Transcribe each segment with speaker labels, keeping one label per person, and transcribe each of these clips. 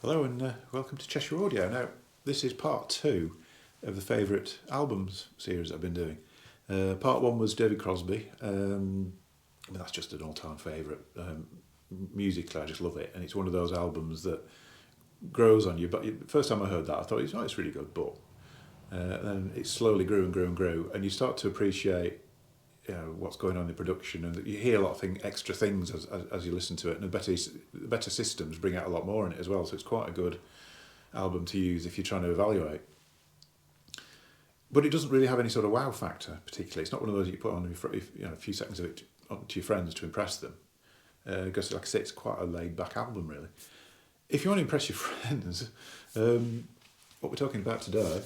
Speaker 1: Hello and welcome to Cheshire Audio. Now, this is part 2 of the favourite albums series I've been doing. Part 1 was David Crosby. That's just an all-time favourite. Musically, I just love it, and it's one of those albums that grows on you. But the first time I heard that, I thought, it's really good, but then it slowly grew and grew and grew, and you start to appreciate what's going on in production, and you hear a lot of extra things as you listen to it, and the better systems bring out a lot more in it as well, so it's quite a good album to use if you're trying to evaluate. But it doesn't really have any sort of wow factor particularly. It's not one of those you put on a few seconds of it to your friends to impress them, because like I say, it's quite a laid back album really. If you want to impress your friends, what we're talking about today,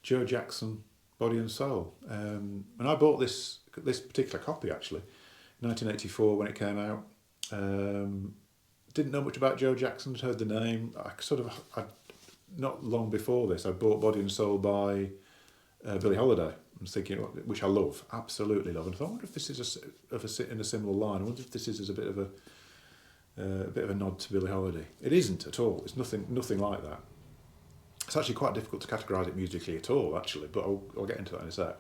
Speaker 1: Joe Jackson, Body and Soul. And I bought this particular copy actually, 1984 when it came out. Didn't know much about Joe Jackson, had heard the name. Not long before this, I bought Body and Soul by Billie Holiday. I was thinking, which I love, absolutely love. And I thought, I wonder if this is in a similar line. I wonder if this is a bit of a nod to Billie Holiday. It isn't at all. It's nothing like that. It's actually quite difficult to categorise it musically at all, actually, but I'll get into that in a sec.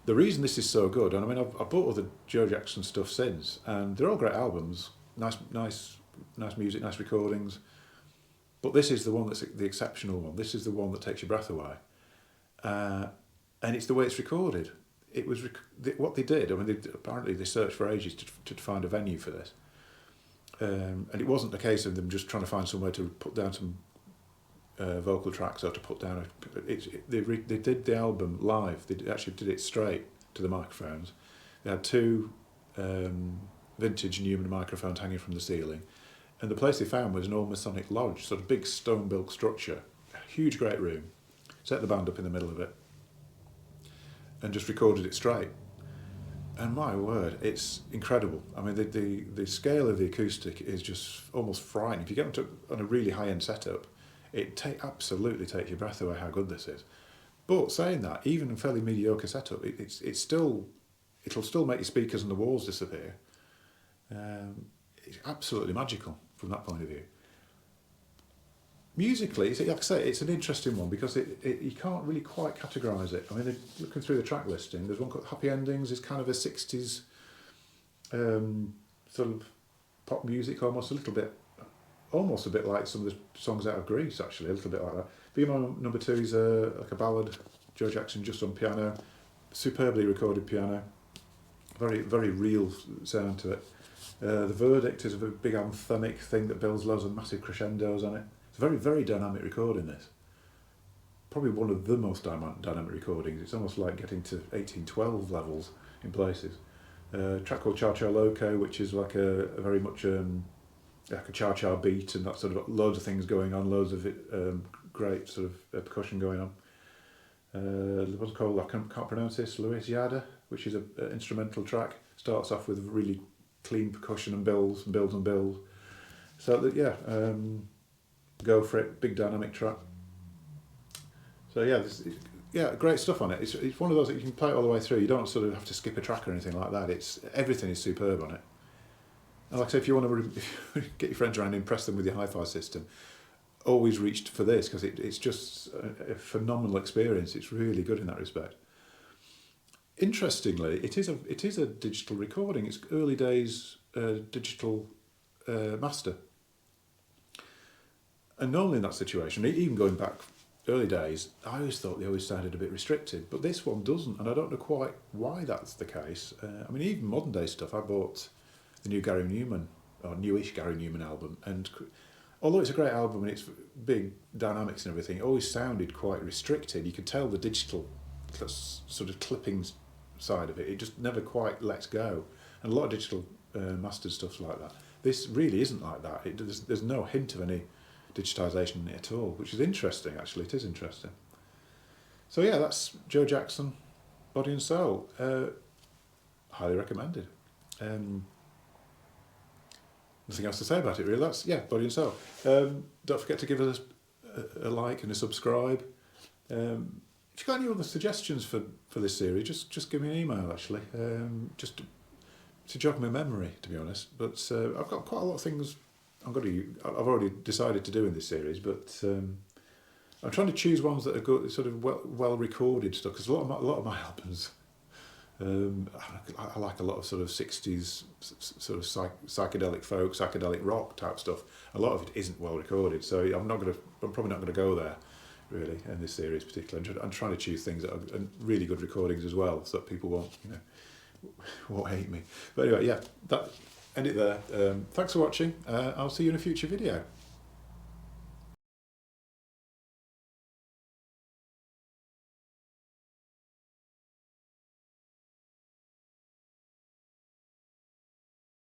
Speaker 1: The reason this is so good, and I mean, I've bought all the Joe Jackson stuff since, and they're all great albums, nice music, nice recordings, but this is the one that's the exceptional one. This is the one that takes your breath away, and it's the way it's recorded. It was what they did. I mean, apparently they searched for ages to find a venue for this, and it wasn't a case of them just trying to find somewhere to put down some vocal tracks or to put down. They did the album live. They actually did it straight to the microphones. They had two vintage Newman microphones hanging from the ceiling, and the place they found was an old Masonic lodge, sort of big stone-built structure, a huge great room. Set the band up in the middle of it and just recorded it straight. And my word, it's incredible. I mean, the scale of the acoustic is just almost frightening. If you get on a really high-end setup, it absolutely takes your breath away how good this is. But saying that, even in fairly mediocre setup, it'll still make your speakers and the walls disappear. It's absolutely magical from that point of view. Musically, like I say, it's an interesting one because you can't really quite categorise it. I mean, looking through the track listing, there's one called Happy Endings. It's kind of a 60s sort of pop music, almost a bit like some of the songs out of Greece, actually, a little bit like that. Be My Number 2 is like a ballad, Joe Jackson just on piano, superbly recorded piano, very, very real sound to it. The Verdict is a big anthemic thing that builds loads of massive crescendos on it. It's a very, very dynamic recording, this. Probably one of the most dynamic recordings. It's almost like getting to 1812 levels in places. A track called Cha Loco, which is like a very much like a cha-cha beat, and that sort of loads of things going on, loads of great sort of percussion going on. What's it called? I can't pronounce this. Luis Yada, which is an instrumental track, starts off with really clean percussion and builds and builds and builds. So go for it. Big dynamic track. So great stuff on it. It's one of those that you can play it all the way through. You don't sort of have to skip a track or anything like that. Everything is superb on it. And like I say, if you want to get your friends around and impress them with your hi-fi system, always reach for this because it's just a phenomenal experience. It's really good in that respect. Interestingly, it is a digital recording. It's early days digital master. And normally in that situation, even going back early days, I always thought they always sounded a bit restricted, but this one doesn't, and I don't know quite why that's the case. I mean, even modern day stuff, I bought the new Gary Newman, or newish Gary Newman album, and although it's a great album and it's big dynamics and everything, it always sounded quite restricted. You could tell the digital sort of clipping side of it, it just never quite lets go. And a lot of digital mastered stuff's like that. This really isn't like that. There's no hint of any digitisation in it at all, which is interesting, actually. It is interesting. So yeah, that's Joe Jackson, Body and Soul. Highly recommended. Nothing else to say about it, really. That's, Body and Soul. Don't forget to give us a like and a subscribe. If you've got any other suggestions for this series, just give me an email, actually. Just to jog my memory, to be honest. But I've got quite a lot of things I've already decided to do in this series, but I'm trying to choose ones that are good, sort of well recorded stuff, because a lot of my albums, I like a lot of sort of 60s sort of psychedelic folk, psychedelic rock type stuff. A lot of it isn't well recorded, so I'm probably not going to go there really in this series particularly. I'm trying to choose things that are really good recordings as well, so that people won't hate me. But anyway, yeah, end it there. Thanks for watching. I'll see you in a future video.